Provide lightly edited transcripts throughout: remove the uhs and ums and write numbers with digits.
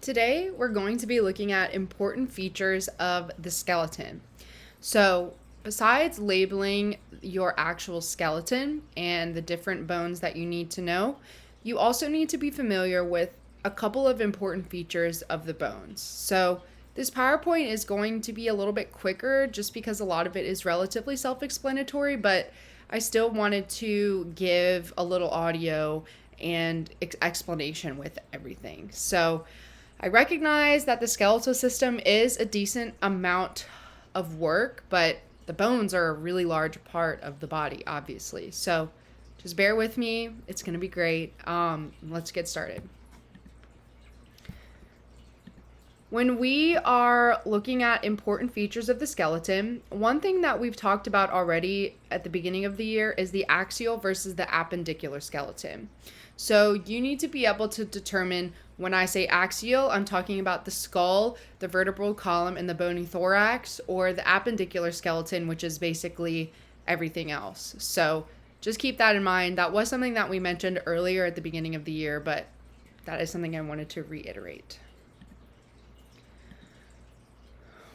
Today, we're going to be looking at important features of the skeleton. So, besides labeling your actual skeleton and the different bones that you need to know, you also need to be familiar with a couple of important features of the bones. So, this PowerPoint is going to be a little bit quicker just because a lot of it is relatively self explanatory, but I still wanted to give a little audio and explanation with everything. So, I recognize that the skeletal system is a decent amount of work, but the bones are a really large part of the body, obviously. So just bear with me. It's going to be great. Let's get started. When we are looking at important features of the skeleton, one thing that we've talked about already at the beginning of the year is the axial versus the appendicular skeleton. So you need to be able to determine, when I say axial, I'm talking about the skull, the vertebral column, and the bony thorax, or the appendicular skeleton, which is basically everything else. So just keep that in mind. That was something that we mentioned earlier at the beginning of the year, but that is something I wanted to reiterate.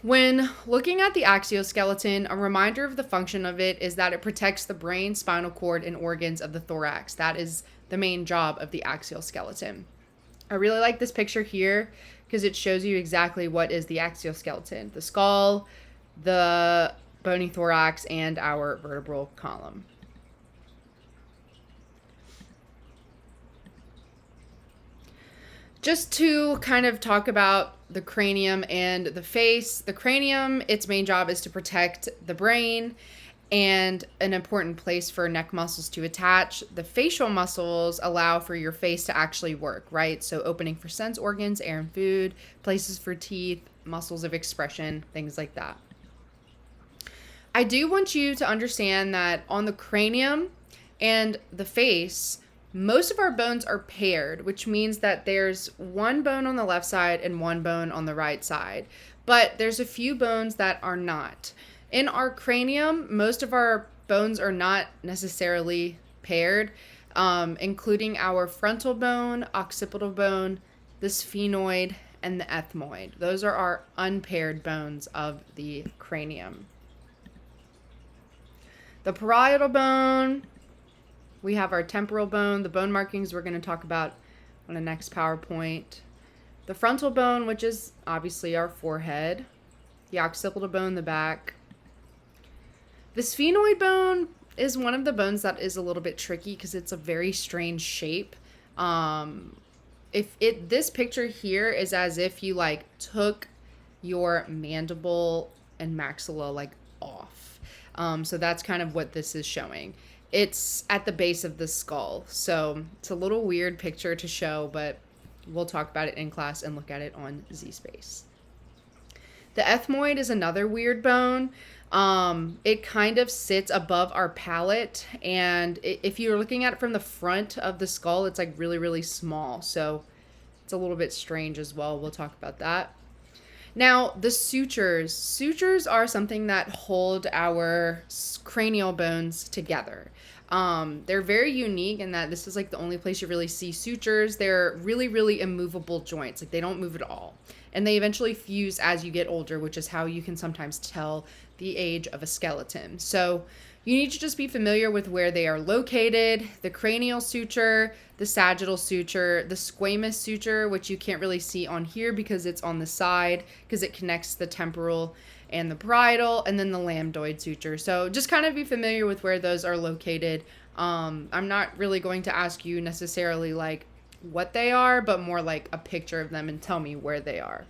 When looking at the exoskeleton, a reminder of the function of it is that it protects the brain, spinal cord, and organs of the thorax. That is the main job of the exoskeleton. I really like this picture here because it shows you exactly what is the exoskeleton: the skull, the bony thorax, and our vertebral column. Just to kind of talk about the cranium and the face. The cranium, its main job is to protect the brain and an important place for neck muscles to attach. The facial muscles allow for your face to actually work, right? So opening for sense organs, air and food, places for teeth, muscles of expression, things like that. I do want you to understand that on the cranium and the face, most of our bones are paired, which means that there's one bone on the left side and one bone on the right side. But there's a few bones that are not. In our cranium, most of our bones are not necessarily paired, including our frontal bone, occipital bone, the sphenoid, and the ethmoid. Those are our unpaired bones of the cranium. The parietal bone, we have our temporal bone, the bone markings we're going to talk about on the next PowerPoint. The frontal bone, which is obviously our forehead. The occipital bone, the back. The sphenoid bone is one of the bones that is a little bit tricky because it's a very strange shape. This picture here is as if you took your mandible and maxilla off. So that's kind of what this is showing. It's at the base of the skull. So it's a little weird picture to show, but we'll talk about it in class and look at it on Z-Space. The ethmoid is another weird bone. It kind of sits above our palate, and if you're looking at it from the front of the skull, it's really, really small. So it's a little bit strange as well. We'll talk about that. Now, the sutures. Sutures are something that hold our cranial bones together. They're very unique in that this is the only place you really see sutures. They're really, really immovable joints. They don't move at all. And they eventually fuse as you get older, which is how you can sometimes tell the age of a skeleton. So you need to just be familiar with where they are located: the cranial suture, the sagittal suture, the squamous suture, which you can't really see on here because it's on the side because it connects the temporal and the parietal, and then the lambdoid suture. So just kind of be familiar with where those are located. I'm not really going to ask you necessarily what they are, but more a picture of them and tell me where they are.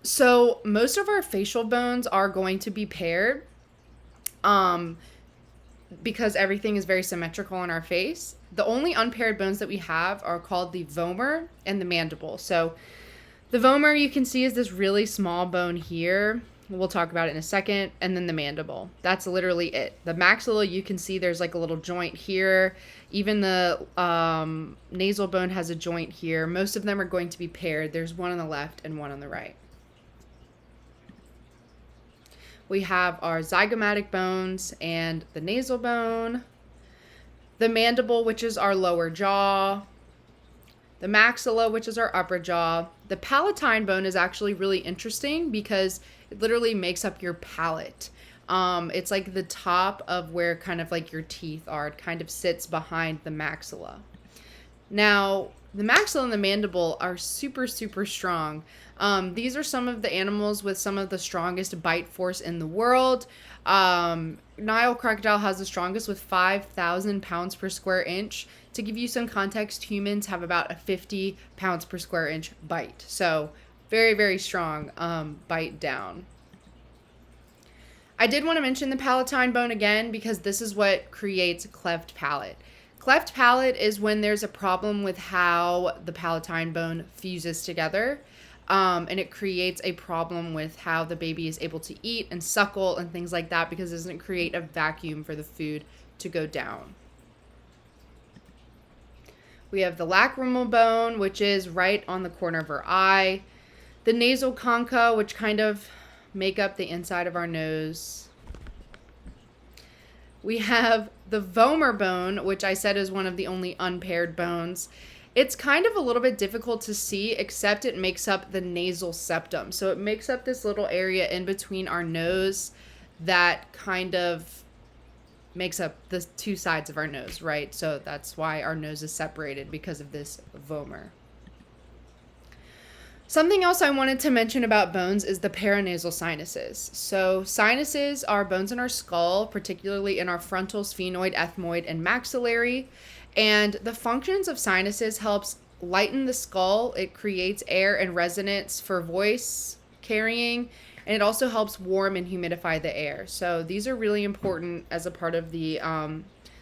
So most of our facial bones are going to be paired because everything is very symmetrical on our face. The only unpaired bones that we have are called the vomer and the mandible. So the vomer, you can see, is this really small bone here. We'll talk about it in a second. And then the mandible. That's literally it. The maxilla, you can see there's a little joint here. Even the nasal bone has a joint here. Most of them are going to be paired. There's one on the left and one on the right. We have our zygomatic bones and the nasal bone. The mandible, which is our lower jaw. the maxilla, which is our upper jaw. The palatine bone is actually really interesting because it literally makes up your palate. It's like the top of where kind of like your teeth are. It kind of sits behind the maxilla. Now, the maxilla and the mandible are super, super strong. These are some of the animals with some of the strongest bite force in the world. Nile crocodile has the strongest with 5,000 pounds per square inch. To give you some context, humans have about a 50 pounds per square inch bite. So very, very strong bite down. I did want to mention the palatine bone again because this is what creates cleft palate. Cleft palate is when there's a problem with how the palatine bone fuses together, and it creates a problem with how the baby is able to eat and suckle and things like that because it doesn't create a vacuum for the food to go down. We have the lacrimal bone, which is right on the corner of our eye. The nasal concha, which kind of make up the inside of our nose. We have the vomer bone, which I said is one of the only unpaired bones. It's kind of a little bit difficult to see, except it makes up the nasal septum. So it makes up this little area in between our nose that kind of makes up the two sides of our nose, right? So that's why our nose is separated because of this vomer. Something else I wanted to mention about bones is the paranasal sinuses. So sinuses are bones in our skull, particularly in our frontal, sphenoid, ethmoid, and maxillary. And the functions of sinuses helps lighten the skull. It creates air and resonance for voice carrying, and it also helps warm and humidify the air. So these are really important as a part of the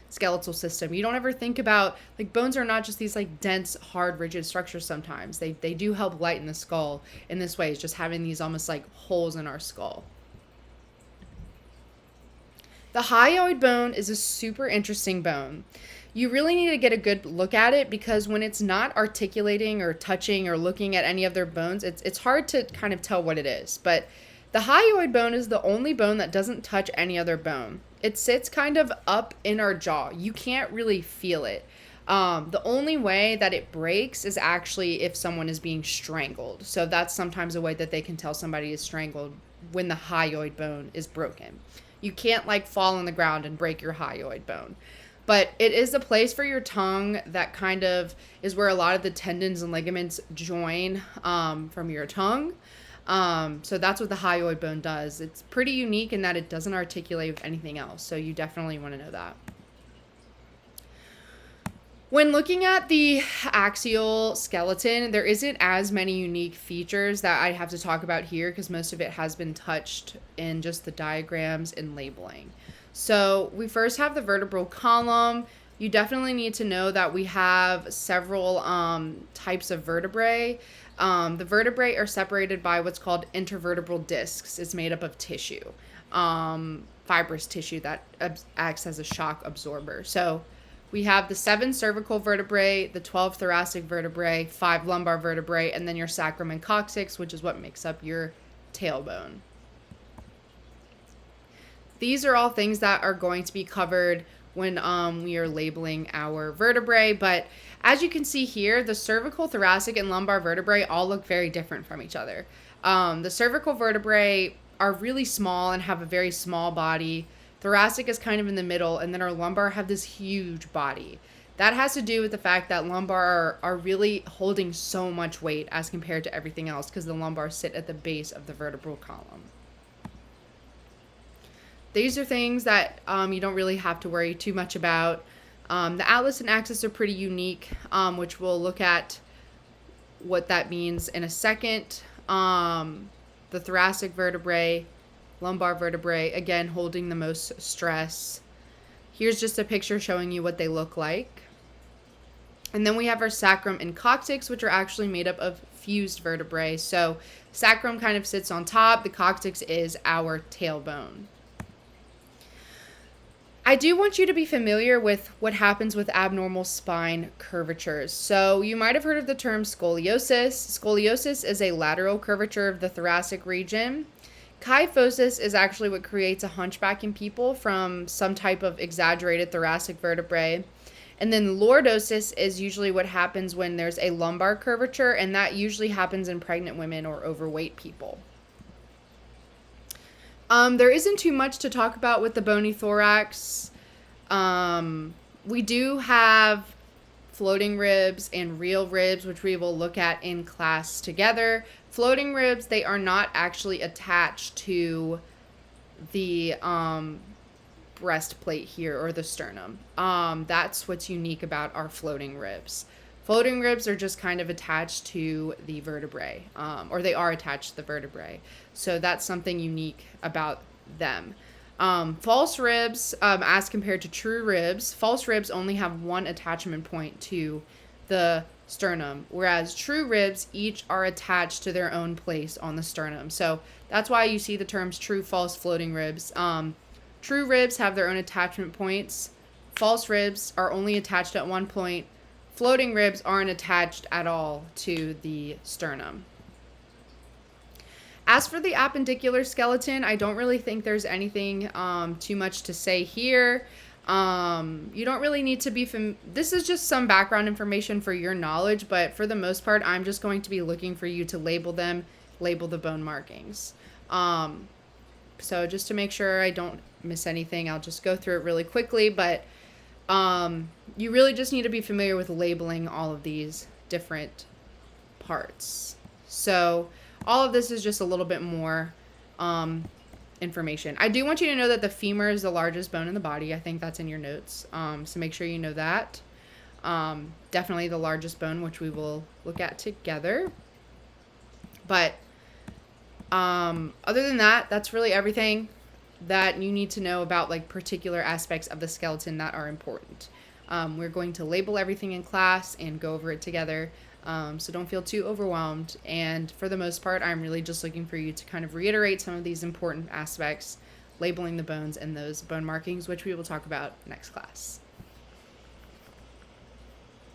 skeletal system. You don't ever think about, like, bones are not just these like dense, hard, rigid structures sometimes. They do help lighten the skull in this way. It's just having these almost like holes in our skull. The hyoid bone is a super interesting bone. You really need to get a good look at it because when it's not articulating or touching or looking at any of their bones, it's hard to kind of tell what it is. But the hyoid bone is the only bone that doesn't touch any other bone. It sits kind of up in our jaw. You can't really feel it. The only way that it breaks is actually if someone is being strangled. So that's sometimes a way that they can tell somebody is strangled when the hyoid bone is broken. You can't like fall on the ground and break your hyoid bone. But it is a place for your tongue that kind of is where a lot of the tendons and ligaments join from your tongue. So that's what the hyoid bone does. It's pretty unique in that it doesn't articulate with anything else. So you definitely want to know that. When looking at the axial skeleton, there isn't as many unique features that I have to talk about here because most of it has been touched in just the diagrams and labeling. So we first have the vertebral column. You definitely need to know that we have several types of vertebrae. The vertebrae are separated by what's called intervertebral discs. It's made up of tissue, fibrous tissue that acts as a shock absorber. So we have the 7 cervical vertebrae, the 12 thoracic vertebrae, 5 lumbar vertebrae, and then your sacrum and coccyx, which is what makes up your tailbone. These are all things that are going to be covered when we are labeling our vertebrae. But as you can see here, the cervical, thoracic, and lumbar vertebrae all look very different from each other. The cervical vertebrae are really small and have a very small body. Thoracic is kind of in the middle, and then our lumbar have this huge body. That has to do with the fact that lumbar are really holding so much weight as compared to everything else because the lumbar sit at the base of the vertebral column. These are things that you don't really have to worry too much about. The atlas and axis are pretty unique, which we'll look at what that means in a second. The thoracic vertebrae, lumbar vertebrae, again, holding the most stress. Here's just a picture showing you what they look like. And then we have our sacrum and coccyx, which are actually made up of fused vertebrae. So sacrum kind of sits on top. The coccyx is our tailbone. I do want you to be familiar with what happens with abnormal spine curvatures. So you might have heard of the term scoliosis. Scoliosis is a lateral curvature of the thoracic region. Kyphosis is actually what creates a hunchback in people from some type of exaggerated thoracic vertebrae. And then lordosis is usually what happens when there's a lumbar curvature, and that usually happens in pregnant women or overweight people. There isn't too much to talk about with the bony thorax. We do have floating ribs and real ribs, which we will look at in class together. Floating ribs, they are not actually attached to the breastplate here or the sternum. That's what's unique about our floating ribs. Floating ribs are just kind of attached to the vertebrae, or they are attached to the vertebrae. So that's something unique about them. False ribs, as compared to true ribs, false ribs only have one attachment point to the sternum, whereas true ribs each are attached to their own place on the sternum. So that's why you see the terms true, false, floating ribs. True ribs have their own attachment points. False ribs are only attached at one point. Floating ribs aren't attached at all to the sternum. As for the appendicular skeleton, I don't really think there's anything too much to say here. You don't really need to be this is just some background information for your knowledge, but for the most part, I'm just going to be looking for you to label them, label the bone markings. So just to make sure I don't miss anything, I'll just go through it really quickly, but you really just need to be familiar with labeling all of these different parts. So all of this is just a little bit more information. I do want you to know that the femur is the largest bone in the body. I think that's in your notes. So make sure you know that. Definitely the largest bone, which we will look at together. But other than that, that's really everything that you need to know about like particular aspects of the skeleton that are important. We're going to label everything in class and go over it together. So don't feel too overwhelmed. And for the most part, I'm really just looking for you to kind of reiterate some of these important aspects, labeling the bones and those bone markings, which we will talk about next class.